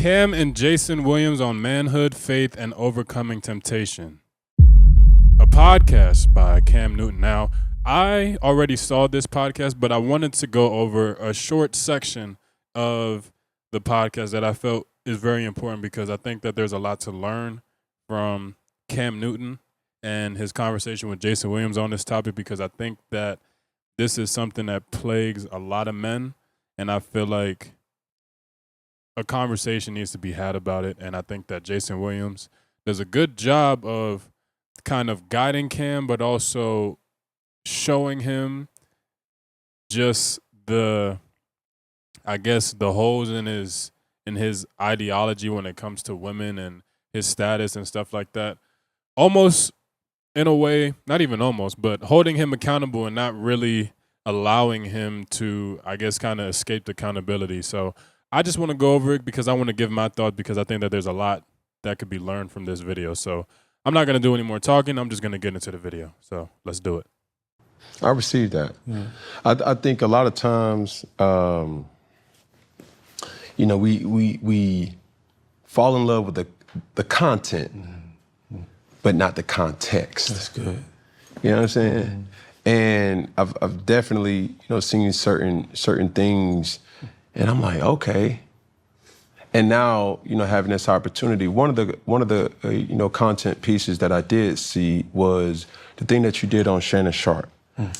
Cam and Jason Williams on manhood, faith, and overcoming temptation. A podcast by Cam Newton. Now, I already saw this podcast, but I wanted to go over a short section of the podcast that I felt is very important because I think that there's a lot to learn from Cam Newton and his conversation with Jason Williams on this topic, because I think that this is something that plagues a lot of men, and I feel like a conversation needs to be had about it. And I think that Jason Williams does a good job of kind of guiding Cam, but also showing him just the holes in his ideology when it comes to women and his status and stuff like that. Almost in a way, not even almost, but holding him accountable and not really allowing him to, I guess, kind of escape the accountability. So I just want to go over it because I want to give my thoughts, because I think that there's a lot that could be learned from this video. So I'm not going to do any more talking. I'm just going to get into the video. So let's do it. I received that. Yeah. I think a lot of times, we fall in love with the content, but not the context. That's good. You know what I'm saying? Mm-hmm. And I've definitely seen certain things, and I'm like, okay. And now having this opportunity, one of the content pieces that I did see was the thing that you did on Shannon Sharpe,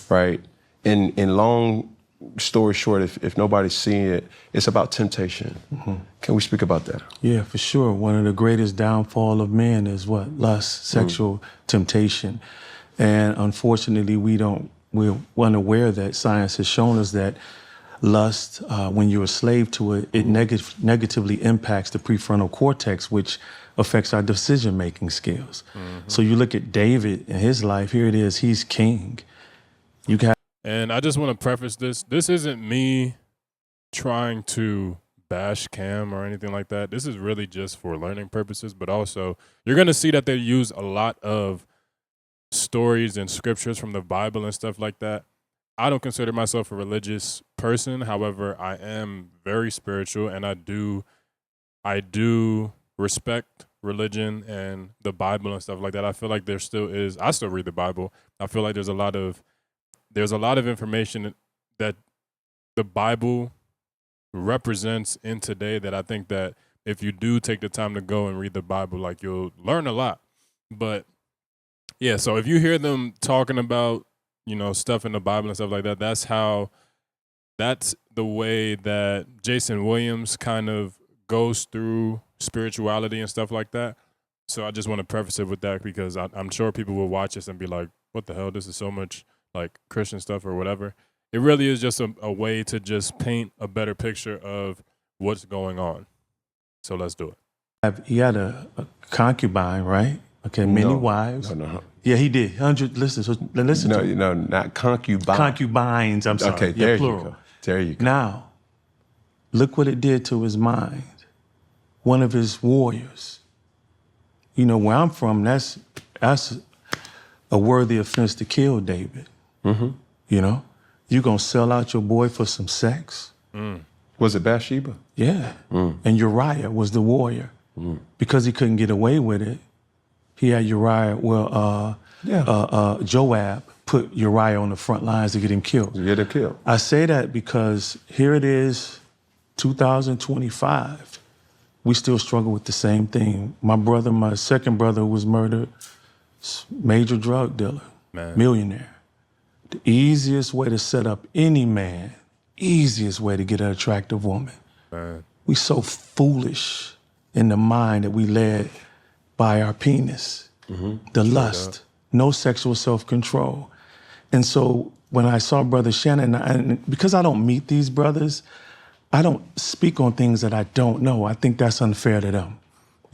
right? In long story short, if nobody's seen it, it's about temptation. Mm-hmm. Can we speak about that? Yeah, for sure. One of the greatest downfall of men is what? Lust, sexual temptation. And unfortunately, we're unaware that science has shown us that lust, when you're a slave to it, it negatively impacts the prefrontal cortex, which affects our decision-making skills. Mm-hmm. So you look at David in his life, here it is, he's king. And I just want to preface this. This isn't me trying to bash Cam or anything like that. This is really just for learning purposes, but also you're going to see that they use a lot of stories and scriptures from the Bible and stuff like that. I don't consider myself a religious person. However, I am very spiritual, and I do respect religion and the Bible and stuff like that. I feel like there still is. I still read the Bible. I feel like there's a lot of information that the Bible represents in today that I think that if you do take the time to go and read the Bible, like, you'll learn a lot. But yeah, so if you hear them talking about, stuff in the Bible and stuff like that, that's the way that Jason Williams kind of goes through spirituality and stuff like that. So I just want to preface it with that, because I'm sure people will watch this and be like, what the hell? This is so much like Christian stuff or whatever. It really is just a way to just paint a better picture of what's going on. So let's do it. He had a concubine, right? Okay, many wives. No. Yeah, he did. 100. Listen. No, not concubine. Concubines. I'm sorry. Okay, there you go. There you go. Now, look what it did to his mind. One of his warriors. Where I'm from, that's a worthy offense to kill David. Mm-hmm. You gonna sell out your boy for some sex? Mm. Was it Bathsheba? Yeah. Mm. And Uriah was the warrior. Mm. Because he couldn't get away with it, he had Uriah, Joab put Uriah on the front lines to get him killed. I say that because here it is, 2025. We still struggle with the same thing. My second brother was murdered, major drug dealer, millionaire. The easiest way to set up any man, easiest way to get an attractive woman. We so foolish in the mind that we led by our penis, the lust, no sexual self-control. And so when I saw Brother Shannon, and because I don't meet these brothers, I don't speak on things that I don't know. I think that's unfair to them.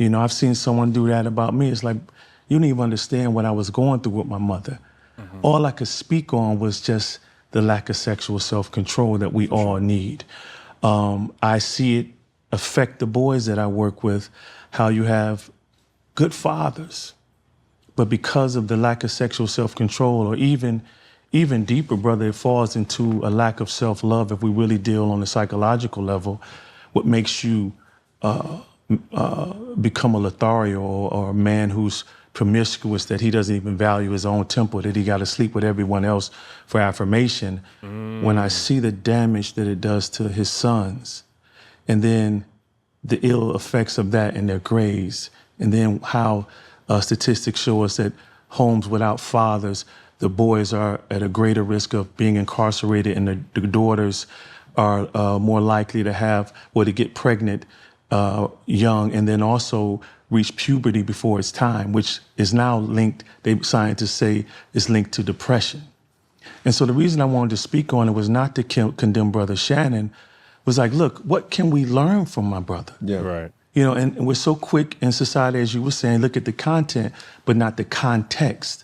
I've seen someone do that about me. It's like, you didn't even understand what I was going through with my mother. Mm-hmm. All I could speak on was just the lack of sexual self-control that we all need. I see it affect the boys that I work with, how you have good fathers, but because of the lack of sexual self-control, or even deeper, brother, it falls into a lack of self-love if we really deal on the psychological level. What makes you become a Lothario or a man who's promiscuous, that he doesn't even value his own temple, that he got to sleep with everyone else for affirmation. When I see the damage that it does to his sons, and then the ill effects of that in their graves, and then how statistics show us that homes without fathers, the boys are at a greater risk of being incarcerated, and the daughters are more likely to have or to get pregnant young, and then also reach puberty before its time, which is now linked, scientists say, is linked to depression. And so the reason I wanted to speak on it was not to condemn Brother Shannon, was like, look, what can we learn from my brother? Yeah. Right. You know, and we're so quick in society, as you were saying, look at the content, but not the context.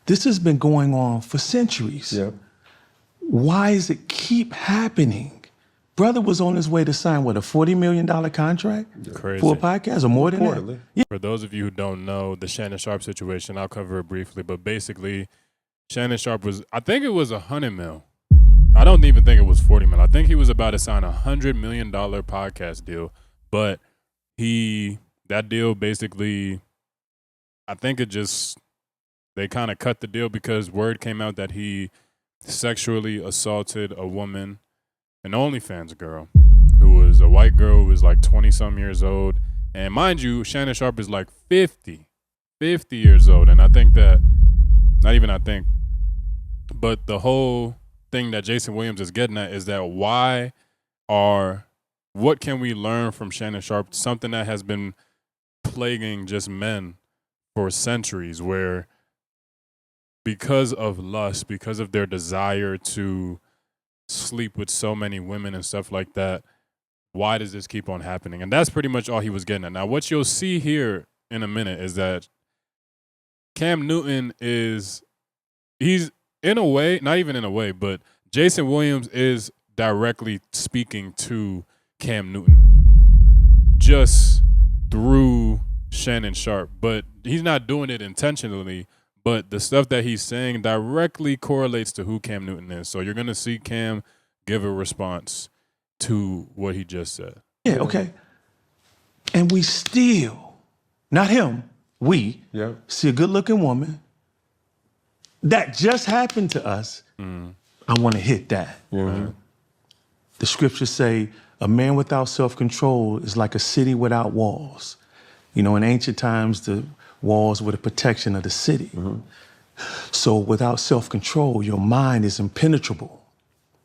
This has been going on for centuries. Yeah. Why does it keep happening? Brother was on his way to sign, what, a $40 million contract Crazy. for a podcast, or more than Reportedly. that? Yeah. For those of you who don't know the Shannon Sharpe situation, I'll cover it briefly. But basically, Shannon Sharpe was, I think it was $100 million. I don't even think it was $40 million. I think he was about to sign $100 million podcast deal. But that deal basically, I think they kind of cut the deal because word came out that he sexually assaulted a woman, an OnlyFans girl, who was a white girl who was like 20-some years old. And mind you, Shannon Sharpe is like 50 years old. And I think that, not even I think, but the whole thing that Jason Williams is getting at is that what can we learn from Shannon Sharpe? Something that has been plaguing just men for centuries, where because of lust, because of their desire to sleep with so many women and stuff like that, why does this keep on happening? And that's pretty much all he was getting at. Now, what you'll see here in a minute is that Cam Newton he's in a way, not even in a way, but Jason Williams is directly speaking to Cam Newton just through Shannon Sharpe. But he's not doing it intentionally, but the stuff that he's saying directly correlates to who Cam Newton is. So you're going to see Cam give a response to what he just said. Yeah, okay. And we still, not him, we see a good-looking woman. That just happened to us. I want to hit that. The scriptures say a man without self-control is like a city without walls. You know, in ancient times, the walls were the protection of the city. So without self-control, your mind is impenetrable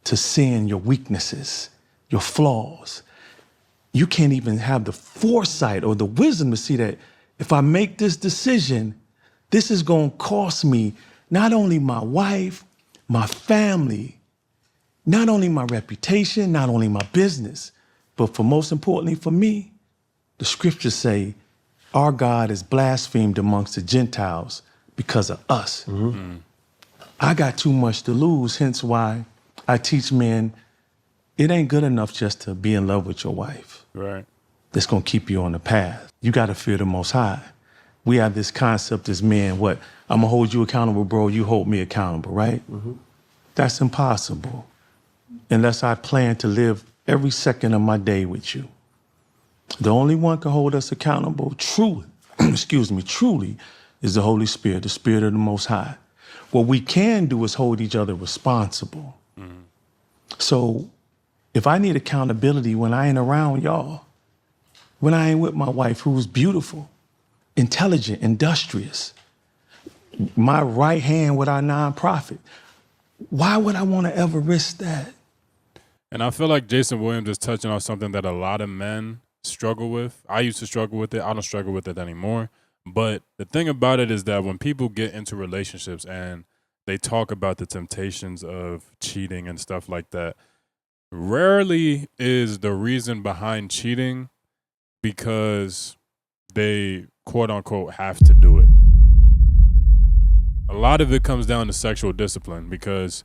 to sin, your weaknesses, your flaws. You can't even have the foresight or the wisdom to see that if I make this decision, this is going to cost me not only my wife, my family, not only my reputation, not only my business, but for most importantly for me, the scriptures say our God is blasphemed amongst the Gentiles because of us. I got too much to lose, hence why I teach men it ain't good enough just to be in love with your wife. Right. That's gonna keep you on the path. You gotta fear the Most High. We have this concept as men, I'm gonna hold you accountable, bro, you hold me accountable, right? That's impossible unless I plan to live every second of my day with you. The only one can hold us accountable truly, truly, is the Holy Spirit, the Spirit of the Most High. What we can do is hold each other responsible. So if I need accountability when I ain't around y'all, when I ain't with my wife who's beautiful, intelligent, industrious, my right hand with our nonprofit, why would I want to ever risk that? And I feel like Jason Williams is touching on something that a lot of men struggle with. I used to struggle with it. I don't struggle with it anymore. But the thing about it is that when people get into relationships and they talk about the temptations of cheating and stuff like that, rarely is the reason behind cheating because they quote unquote have to do it. A lot of it comes down to sexual discipline because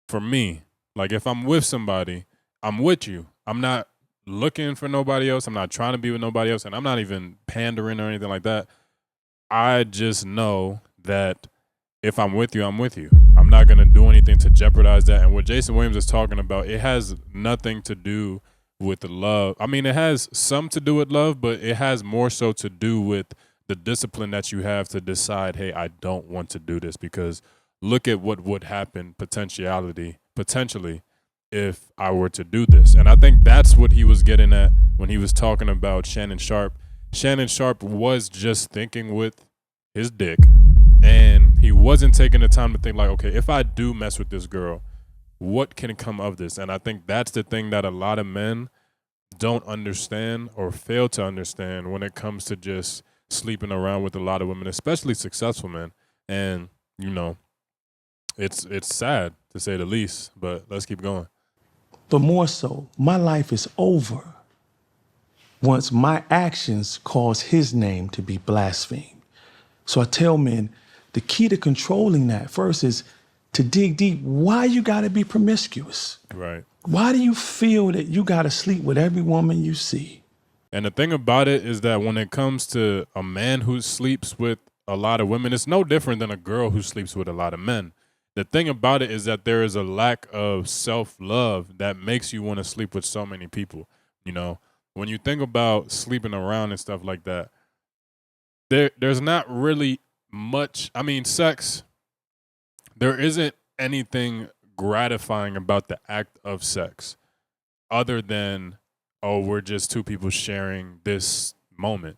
for me, like if I'm with somebody, I'm with you. I'm not looking for nobody else. I'm not trying to be with nobody else. And I'm not even pandering or anything like that. I just know that if I'm with you, I'm with you. I'm not going to do anything to jeopardize that. And what Jason Williams is talking about, it has nothing to do with love. I mean, it has some to do with love, but it has more so to do with the discipline that you have to decide, hey, I don't want to do this, because look at what would happen potentially if I were to do this. And I think that's what he was getting at when he was talking about Shannon Sharpe. Shannon Sharpe was just thinking with his dick, and he wasn't taking the time to think like, okay, if I do mess with this girl, what can come of this? And I think that's the thing that a lot of men don't understand or fail to understand when it comes to just sleeping around with a lot of women, especially successful men. And, you know, it's sad to say the least, but let's keep going. But more so, my life is over once my actions cause his name to be blasphemed. So I tell men, the key to controlling that first is to dig deep. Why you gotta be promiscuous? Right. Why do you feel that you gotta sleep with every woman you see? And the thing about it is that when it comes to a man who sleeps with a lot of women, it's no different than a girl who sleeps with a lot of men. The thing about it is that there is a lack of self-love that makes you want to sleep with so many people. You know, when you think about sleeping around and stuff like that, there's not really much. I mean, sex, there isn't anything gratifying about the act of sex other than, oh, we're just two people sharing this moment.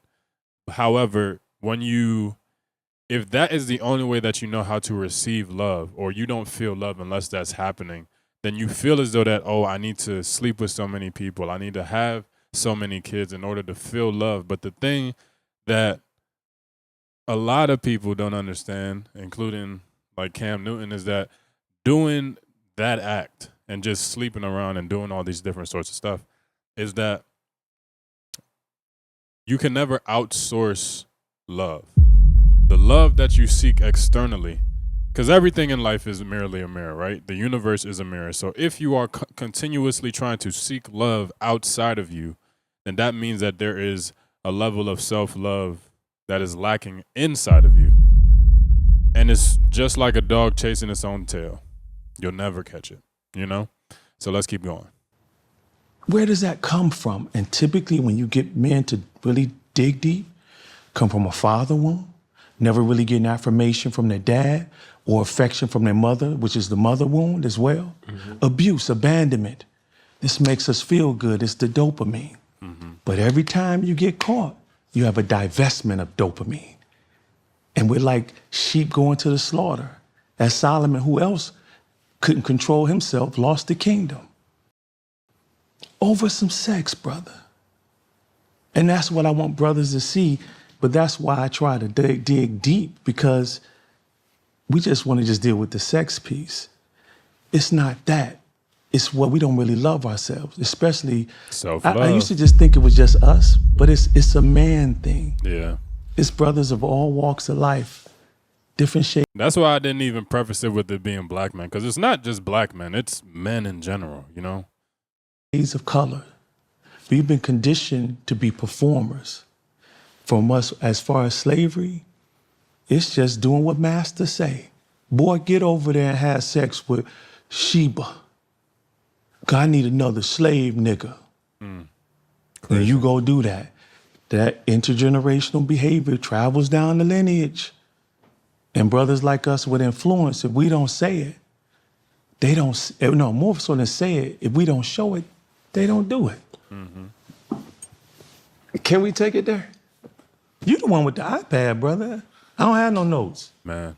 However, if that is the only way that you know how to receive love, or you don't feel love unless that's happening, then you feel as though that, oh, I need to sleep with so many people, I need to have so many kids in order to feel love. But the thing that a lot of people don't understand, including like Cam Newton, is that doing that act and just sleeping around and doing all these different sorts of stuff is that you can never outsource love. The love that you seek externally, because everything in life is merely a mirror, right? The universe is a mirror. So if you are continuously trying to seek love outside of you, then that means that there is a level of self-love that is lacking inside of you. And it's just like a dog chasing its own tail. You'll never catch it, you know? So let's keep going. Where does that come from? And typically when you get men to really dig deep, come from a father wound, never really getting affirmation from their dad or affection from their mother, which is the mother wound as well. Mm-hmm. Abuse, abandonment. This makes us feel good. It's the dopamine. Mm-hmm. But every time you get caught, you have a divestment of dopamine. And we're like sheep going to the slaughter. As Solomon, who else couldn't control himself, lost the kingdom. Over some sex, brother. And that's what I want brothers to see. But that's why I try to dig deep, because we just want to just deal with the sex piece. It's not that. It's what we don't really love ourselves, especially self-love. I used to just think it was just us, but it's a man thing. Yeah. It's brothers of all walks of life, different shades. That's why I didn't even preface it with it being black men, because it's not just black men, it's men in general, you know? Shades of color. We've been conditioned to be performers. From us, as far as slavery, it's just doing what master say. Boy, get over there and have sex with Sheba. God need another slave nigga. And you go do that. That intergenerational behavior travels down the lineage. And brothers like us with influence, if we don't say it, they don't, no, more so than say it, if we don't show it, they don't do it. Mm-hmm. Can we take it there? You the one with the iPad, brother. I don't have no notes. Man,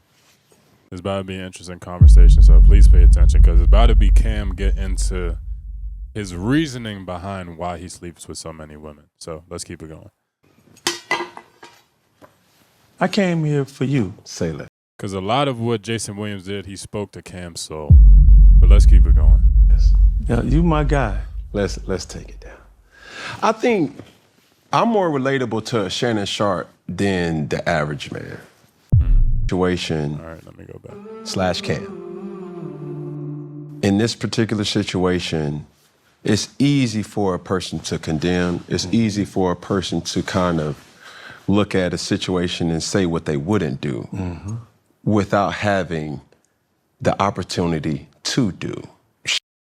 it's about to be an interesting conversation, so please pay attention, because it's about to be Cam get into his reasoning behind why he sleeps with so many women. So let's keep it going. I came here for you. Say that. Because a lot of what Jason Williams did, he spoke to Cam's soul. But let's keep it going. Yes. Yeah, you my guy. Let's take it down. I think I'm more relatable to Shannon Sharpe than the average man. Situation. All right, let me go back. /Cam. In this particular situation, it's easy for a person to condemn. It's easy for a person to kind of look at a situation and say what they wouldn't do without having the opportunity to do.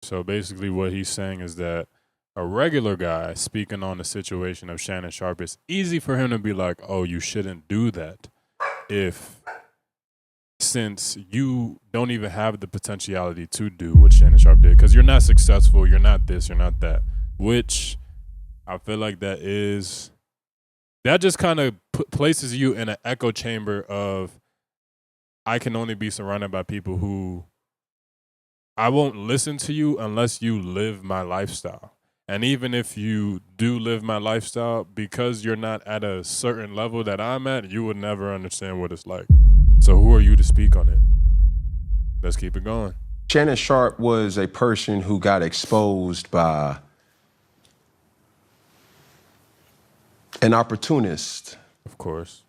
So basically what he's saying is that a regular guy speaking on the situation of Shannon Sharpe, it's easy for him to be like, oh, you shouldn't do that since you don't even have the potentiality to do what Shannon Sharpe did, because you're not successful, you're not this, you're not that, which I feel like that just kind of places you in an echo chamber of, I can only be surrounded by people who I won't listen to you unless you live my lifestyle. And even if you do live my lifestyle, because you're not at a certain level that I'm at, you would never understand what it's like. So who are you to speak on it? Let's keep it going. Shannon Sharpe was a person who got exposed by an opportunist. Of course.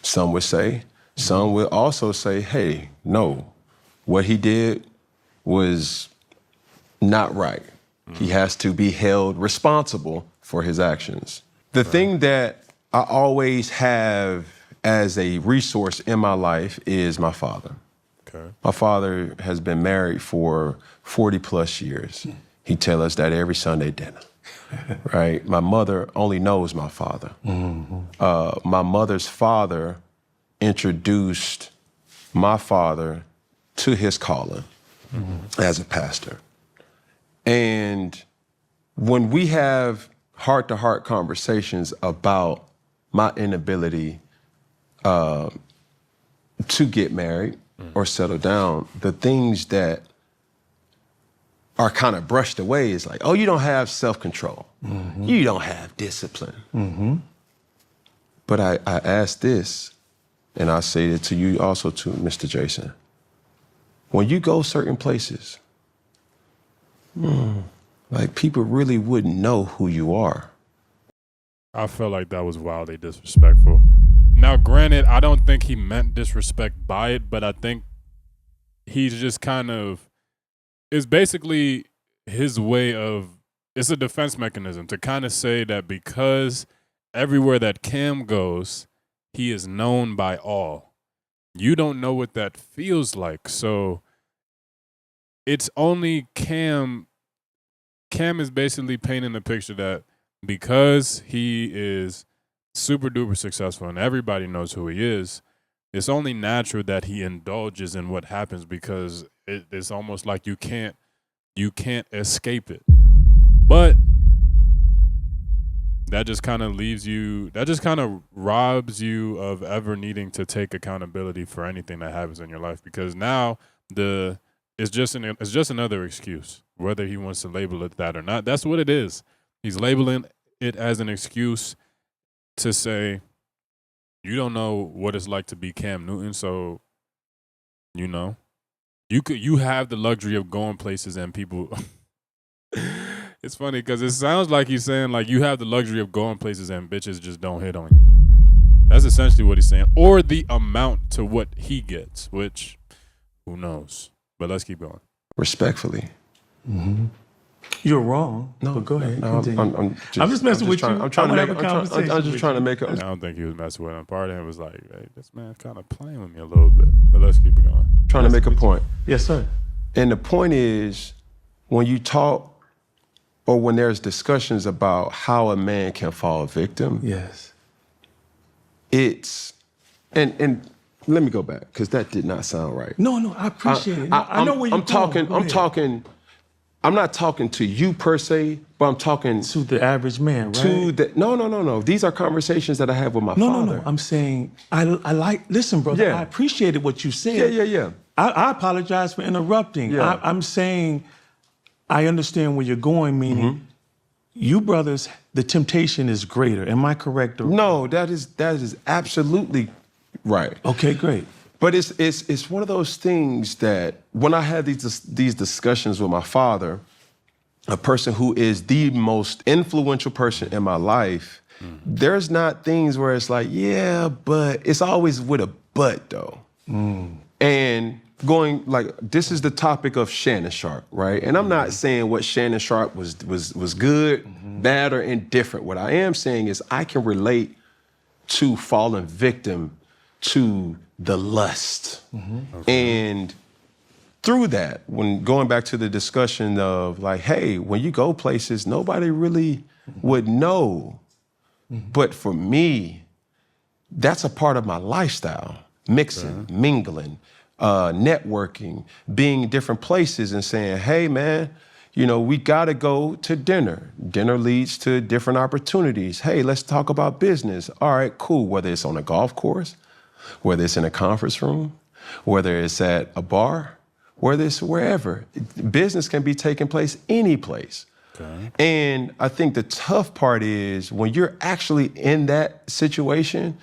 Some would say. Some will also say, hey, no, what he did was not right. He has to be held responsible for his actions. The thing that I always have as a resource in my life is my father. Okay. My father has been married for 40 plus years. He tells us that every Sunday dinner, right? My mother only knows my father. My mother's father introduced my father to his calling as a pastor. And when we have heart-to-heart conversations about my inability to get married or settle down, the things that are kind of brushed away is like, oh, you don't have self-control. You don't have discipline. But I ask this, and I say it to you also too, Mr. Jason. When you go certain places, like people really wouldn't know who you are. I felt like that was wildly disrespectful. Now, granted, I don't think he meant disrespect by it, but I think he's just kind of, it's basically his way of, it's a defense mechanism to kind of say that because everywhere that Cam goes, he is known by all. You don't know what that feels like. So it's only Cam. Cam is basically painting the picture that because he is super duper successful and everybody knows who he is, it's only natural that he indulges in what happens because it's almost like you can't escape it. But that just kind of leaves you, that just kind of robs you of ever needing to take accountability for anything that happens in your life, because now it's just another excuse, whether he wants to label it that or not. That's what it is. He's labeling it as an excuse to say, you don't know what it's like to be Cam Newton, so you have the luxury of going places and people. It's funny because it sounds like he's saying like you have the luxury of going places and bitches just don't hit on you. That's essentially what he's saying, or the amount to what he gets, which who knows. But let's keep going. Respectfully. You're wrong. No, but go ahead. No, I'm just messing with you. I'm trying to have make a conversation. I'm just trying to make I a. don't think he was messing with him. Part of him was like, hey, this man's kind of playing with me a little bit. But let's keep it going. Trying to make a point. Yes, sir. And the point is, when you talk or when there's discussions about how a man can fall victim, Yes. it's and let me go back because that did not sound right. No, I appreciate it. I know where you're going. I'm not talking to you per se, but I'm talking To the average man, right? to the no. These are conversations that I have with my father. No. I'm saying listen, brother, Yeah. I appreciated what you said. Yeah. I apologize for interrupting. Yeah. I'm saying I understand where you're going, meaning you brothers, the temptation is greater. Am I correct? No, that is absolutely right. Okay, great. But it's one of those things that when I had these discussions with my father, a person who is the most influential person in my life, there's not things where it's like, yeah, but it's always with a but though. And going like, this is the topic of Shannon Sharpe, right? And I'm not saying what Shannon Sharpe was good, bad, or indifferent. What I am saying is I can relate to falling victim to the lust. And through that, when going back to the discussion of like, hey, when you go places, nobody really would know. But for me, that's a part of my lifestyle. Mixing, mingling, networking, being in different places and saying, hey, man, you know, we got to go to dinner. Dinner leads to different opportunities. Hey, let's talk about business. All right, cool. Whether it's on a golf course, whether it's in a conference room, whether it's at a bar, whether it's wherever. Business can be taking place any place. Okay. And I think the tough part is when you're actually in that situation,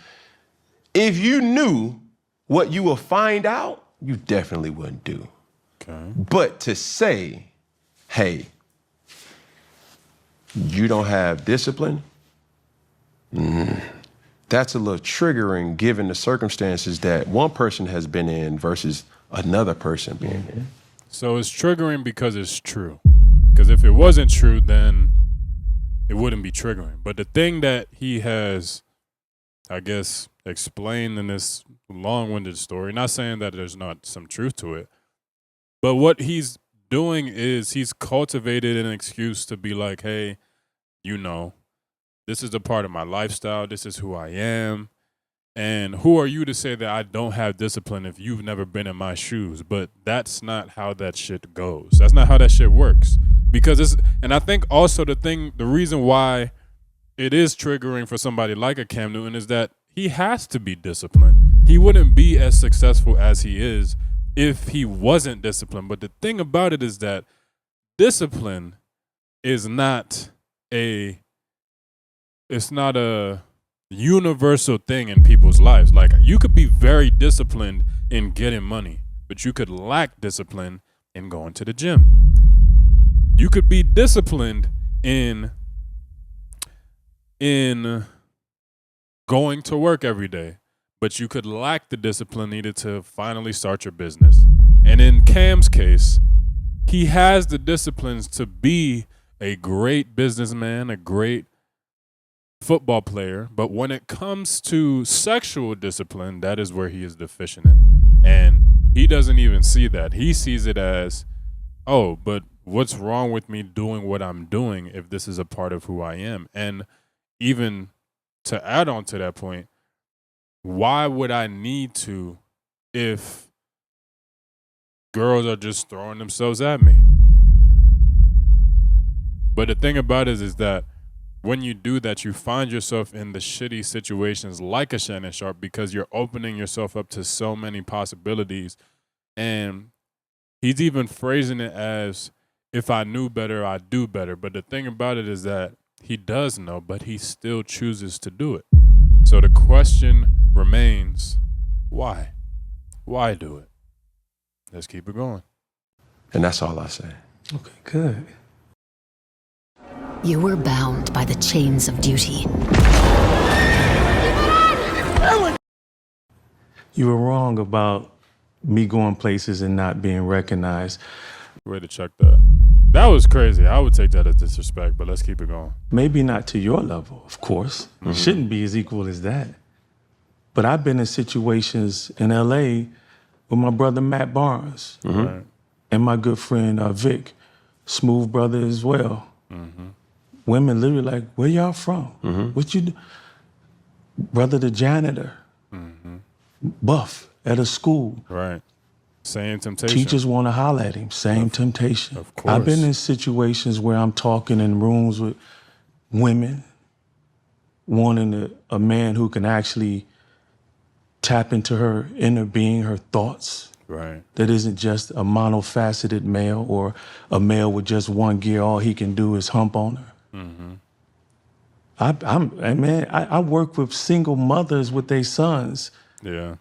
if you knew what you will find out, you definitely wouldn't do. Okay. But to say, hey, you don't have discipline, that's a little triggering given the circumstances that one person has been in versus another person being in. So it's triggering because it's true. Because if it wasn't true, then it wouldn't be triggering. But the thing that he has, I guess, explained in this long-winded story, not saying that there's not some truth to it, but what he's doing is he's cultivated an excuse to be like, hey, you know, this is a part of my lifestyle. This is who I am. And who are you to say that I don't have discipline if you've never been in my shoes? But that's not how that shit goes. That's not how that shit works. Because and I think also the reason why it is triggering for somebody like a Cam Newton is that he has to be disciplined. He wouldn't be as successful as he is if he wasn't disciplined. But the thing about it is that discipline is not a universal thing in people's lives. Like, you could be very disciplined in getting money, but you could lack discipline in going to the gym. You could be disciplined in going to work every day, but you could lack the discipline needed to finally start your business. And in Cam's case, he has the disciplines to be a great businessman, a great football player, but when it comes to sexual discipline, that is where he is deficient in. And he doesn't even see that. He sees it as, oh, but what's wrong with me doing what I'm doing if this is a part of who I am? And even to add on to that point, why would I need to if girls are just throwing themselves at me? But the thing about it is that when you do that, you find yourself in the shitty situations like a Shannon Sharpe because you're opening yourself up to so many possibilities. And he's even phrasing it as, if I knew better, I'd do better. But the thing about it is that he does know, but he still chooses to do it. So the question remains, why? Why do it? Let's keep it going. And that's all I say. Okay, good. You were bound by the chains of duty. You were wrong about me going places and not being recognized. Way to check that. That was crazy. I would take that as disrespect, but let's keep it going. Maybe not to your level, of course. It shouldn't be as equal as that. But I've been in situations in LA with my brother Matt Barnes Right. and my good friend Vic, Smooth brother as well. Women literally like, where y'all from? What you do? Brother the janitor, buff at a school. Right. Same temptation. Teachers want to holler at him, same temptation. Of course. I've been in situations where I'm talking in rooms with women, wanting a man who can actually tap into her inner being, her thoughts. Right. That isn't just a monofaceted male or a male with just one gear. All he can do is hump on her. I work with single mothers with their sons, Yeah.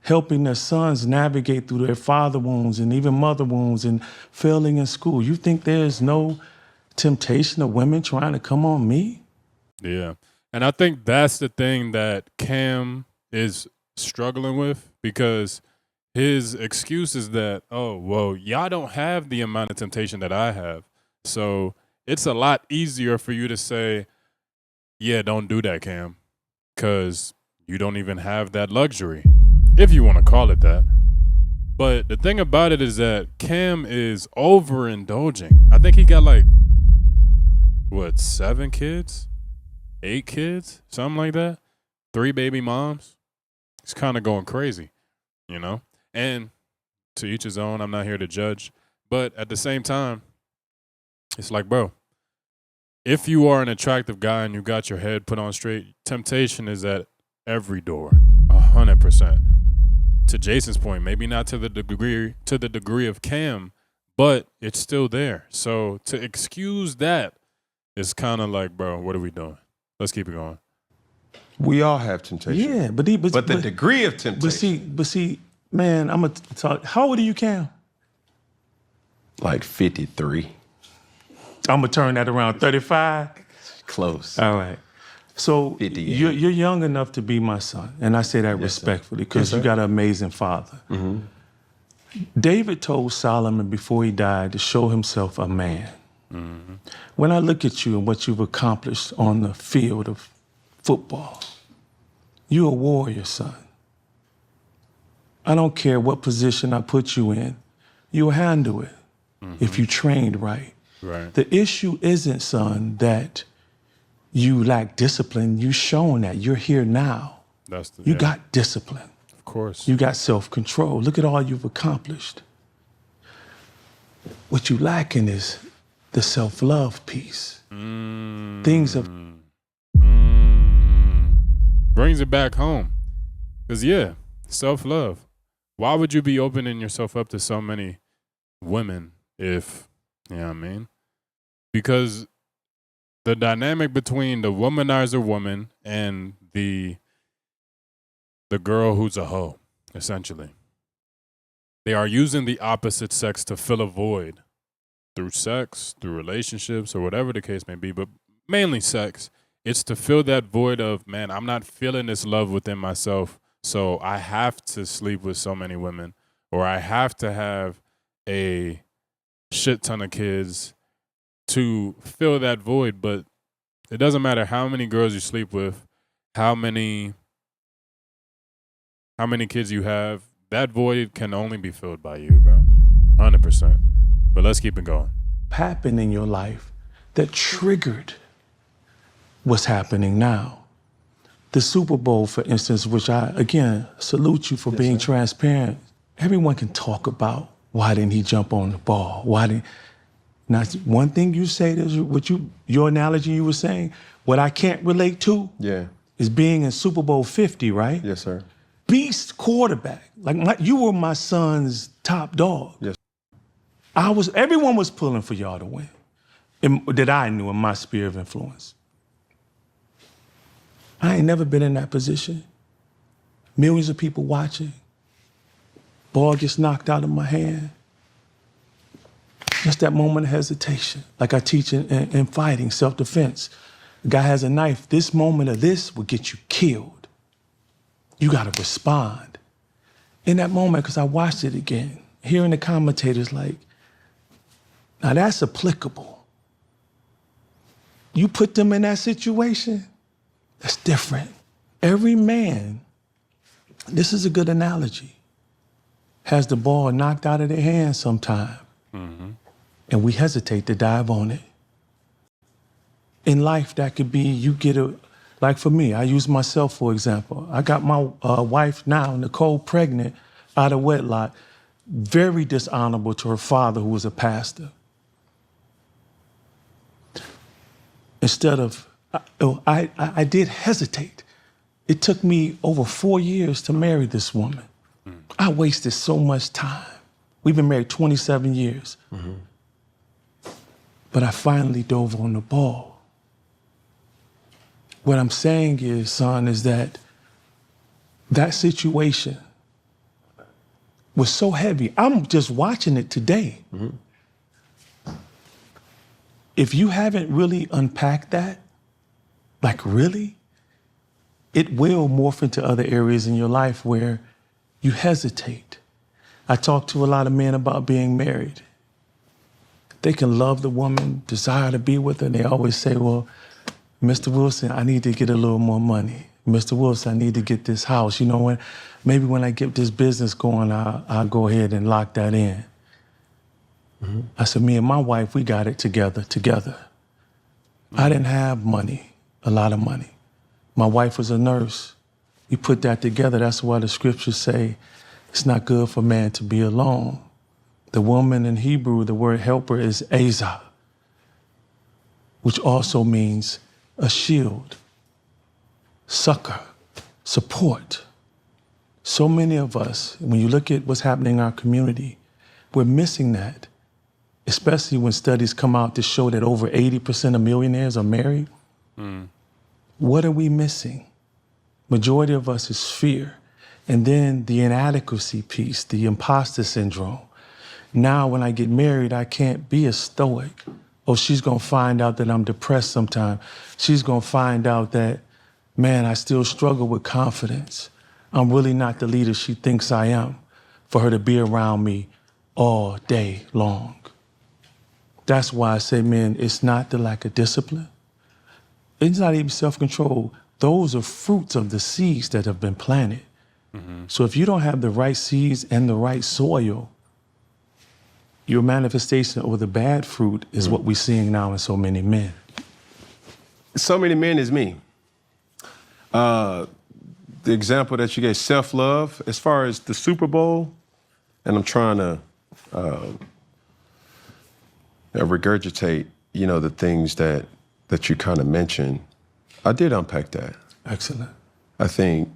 helping their sons navigate through their father wounds and even mother wounds and failing in school. You think there's no temptation of women trying to come on me? Yeah. And I think that's the thing that Cam is struggling with, because his excuse is that, oh, well, y'all don't have the amount of temptation that I have. So it's a lot easier for you to say, yeah, don't do that, Cam, because you don't even have that luxury, if you want to call it that. But the thing about it is that Cam is overindulging. I think he got like, what, 7 kids? 8 kids? Something like that? 3 baby moms? He's kind of going crazy, you know? And to each his own, I'm not here to judge. But at the same time, it's like, bro, if you are an attractive guy and you got your head put on straight, temptation is at every door, 100%. To Jason's point, maybe not to the degree of Cam, but it's still there. So to excuse that is kind of like, bro, what are we doing? Let's keep it going. We all have temptation. Yeah, but the degree of temptation. But see, man, I'm gonna talk. How old are you, Cam? Like 53. I'm gonna turn that around 35. Close. All right. So 58. you're young enough to be my son, and I say that respectfully because you got an amazing father. Mm-hmm. David told Solomon before he died to show himself a man. Mm-hmm. When I look at you and what you've accomplished on the field of football, you're a warrior, son. I don't care what position I put you in, you'll handle it if you trained right. Right. The issue isn't, son, that you lack discipline. You've shown that. You're here now. You got discipline. Of course. You got self-control. Look at all you've accomplished. What you lacking is the self-love piece. Things of... Brings it back home. Because, yeah, self-love. Why would you be opening yourself up to so many women if, you know what I mean? Because the dynamic between the womanizer woman and the girl who's a hoe, essentially. They are using the opposite sex to fill a void through sex, through relationships, or whatever the case may be, but mainly sex. It's to fill that void of, man, I'm not feeling this love within myself, so I have to sleep with so many women, or I have to have a shit ton of kids to fill that void. But it doesn't matter how many girls you sleep with, how many kids you have, that void can only be filled by you, bro. 100%. But let's keep it going. happened in your life that triggered what's happening now. The Super Bowl, for instance, which I, again, salute you for being transparent. Everyone can talk about why didn't he jump on the ball? Why didn't... Now, one thing you say, is what your analogy you were saying, what I can't relate to is being in Super Bowl 50, right? Yes, sir. Beast quarterback. Like you were my son's top dog. Yes. Everyone was pulling for y'all to win, that I knew in my sphere of influence. I ain't never been in that position. Millions of people watching. Ball gets knocked out of my hand. Just that moment of hesitation. Like I teach in fighting, self-defense. The guy has a knife. This moment of this will get you killed. You gotta respond. In that moment, because I watched it again, hearing the commentators like, now that's applicable. You put them in that situation, that's different. Every man, this is a good analogy, has the ball knocked out of their hand sometime. Mm-hmm. And we hesitate to dive on it. In life, that could be like for me, I use myself for example. I got my wife now, Nicole, pregnant out of wedlock, very dishonorable to her father who was a pastor. Instead of, I did hesitate. It took me over 4 years to marry this woman. I wasted so much time. We've been married 27 years. Mm-hmm. But I finally dove on the ball. What I'm saying is, son, is that situation was so heavy. I'm just watching it today. Mm-hmm. If you haven't really unpacked that, like really, it will morph into other areas in your life where you hesitate. I talk to a lot of men about being married. They can love the woman, desire to be with her. They always say, well, Mr. Wilson, I need to get a little more money. Mr. Wilson, I need to get this house. You know, maybe when I get this business going, I'll go ahead and lock that in. I said, me and my wife, we got it together. I didn't have money, a lot of money. My wife was a nurse. We put that together. That's why the scriptures say it's not good for man to be alone. The woman in Hebrew, the word helper is Azah, which also means a shield, succor, support. So many of us, when you look at what's happening in our community, we're missing that, especially when studies come out to show that over 80% of millionaires are married. What are we missing? Majority of us is fear. And then the inadequacy piece, the imposter syndrome. Now when I get married, I can't be a stoic. Oh, she's gonna find out that I'm depressed sometime. She's gonna find out that, man, I still struggle with confidence. I'm really not the leader she thinks I am, for her to be around me all day long. That's why I say, man, it's not the lack of discipline. It's not even self-control. Those are fruits of the seeds that have been planted. So if you don't have the right seeds and the right soil, your manifestation or the bad fruit is what we're seeing now in so many men. So many men is me. The example that you gave, self-love, as far as the Super Bowl, and I'm trying to regurgitate, you know, the things that you kind of mentioned. I did unpack that. Excellent. I think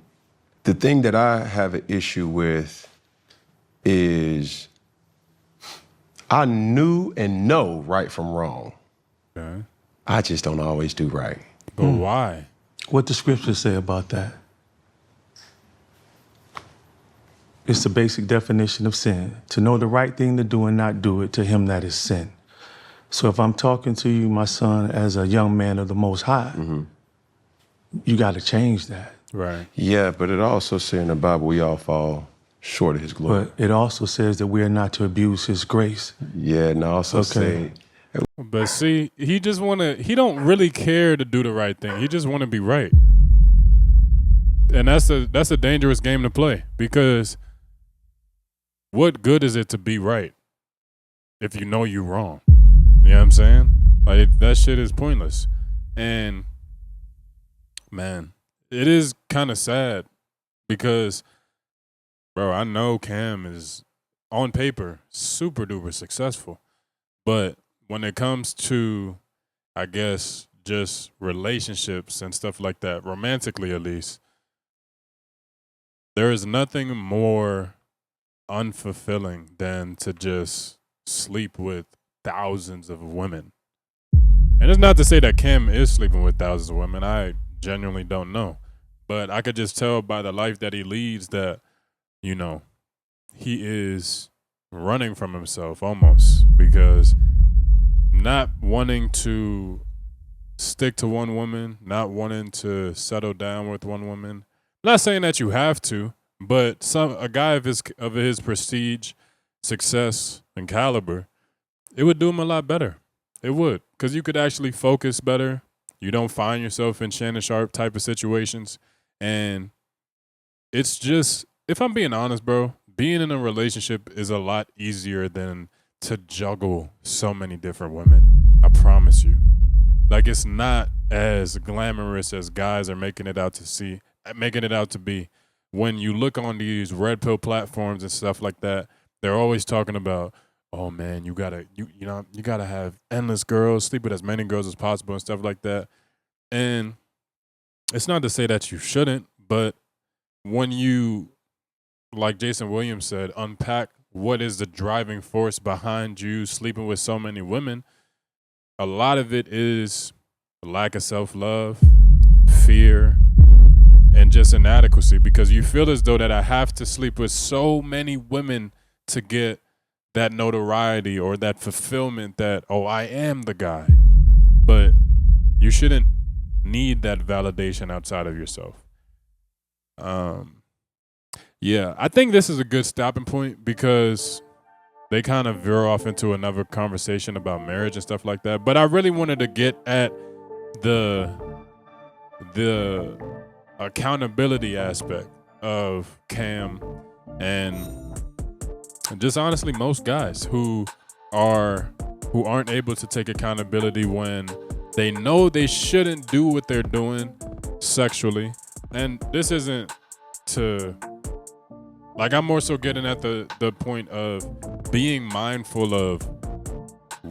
the thing that I have an issue with is I knew and know right from wrong. Okay. I just don't always do right. But why? What the scriptures say about that? It's the basic definition of sin. To know the right thing to do and not do it, to him that is sin. So if I'm talking to you, my son, as a young man of the Most High, you got to change that. Right. Yeah, but it also says in the Bible we all fall short of his glory. But it also says that we are not to abuse his grace. Yeah, and I also say, But see, he don't really care to do the right thing. He just want to be right. And that's a dangerous game to play, because what good is it to be right if you know you're wrong? You know what I'm saying? Like, that shit is pointless. And man, it is kind of sad because, bro, I know Cam is on paper super duper successful, but when it comes to, I guess, just relationships and stuff like that, romantically at least, there is nothing more unfulfilling than to just sleep with thousands of women. And it's not to say that Cam is sleeping with thousands of women. I genuinely don't know. But I could just tell by the life that he leads that, you know, he is running from himself almost, because not wanting to stick to one woman, not wanting to settle down with one woman. Not saying that you have to, but a guy of his prestige, success, and caliber, it would do him a lot better. It would, because you could actually focus better. You don't find yourself in Shannon Sharp type of situations. And it's just, if I'm being honest, bro, being in a relationship is a lot easier than to juggle so many different women. I promise you. Like, it's not as glamorous as guys are making it out to be. When you look on these red pill platforms and stuff like that, they're always talking about, oh man, you gotta have endless girls, sleep with as many girls as possible and stuff like that. And it's not to say that you shouldn't, but when you, like Jason Williams said, unpack what is the driving force behind you sleeping with so many women, a lot of it is lack of self-love, fear, and just inadequacy, because you feel as though that I have to sleep with so many women to get that notoriety or that fulfillment that, oh, I am the guy. But you shouldn't need that validation outside of yourself. Yeah, I think this is a good stopping point, because they kind of veer off into another conversation about marriage and stuff like that. But I really wanted to get at the accountability aspect of Cam and just honestly most guys who aren't able to take accountability when they know they shouldn't do what they're doing sexually. And this isn't to, like, I'm more so getting at the point of being mindful of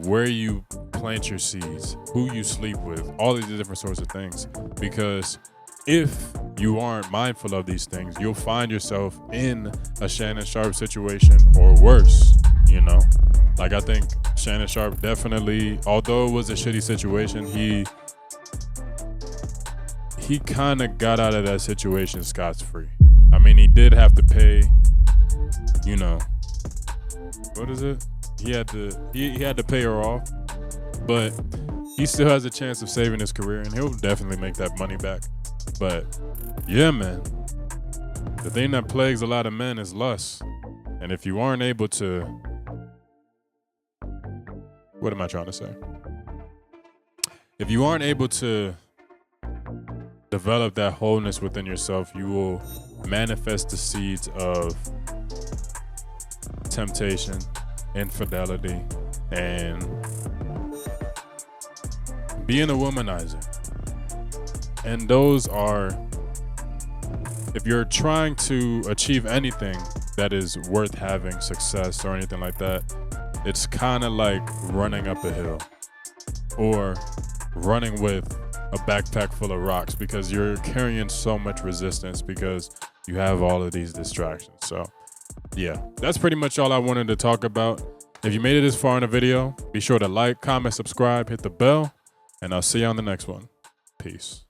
where you plant your seeds, who you sleep with, all these different sorts of things. Because if you aren't mindful of these things, you'll find yourself in a Shannon Sharpe situation or worse, you know? Like, I think Shannon Sharpe definitely, although it was a shitty situation, he kind of got out of that situation scot-free. I mean, he did have to pay, you know, what is it? He had to pay her off, but he still has a chance of saving his career, and he'll definitely make that money back. But yeah, man, the thing that plagues a lot of men is lust. And if you aren't able to, what am I trying to say? If you aren't able to develop that wholeness within yourself, you will manifest the seeds of temptation, infidelity, and being a womanizer. And those are, if you're trying to achieve anything that is worth having, success or anything like that, it's kind of like running up a hill or running with a backpack full of rocks, because you're carrying so much resistance because you have all of these distractions. So yeah, that's pretty much all I wanted to talk about. If you made it this far in the video, be sure to like, comment, subscribe, hit the bell, and I'll see you on the next one. Peace.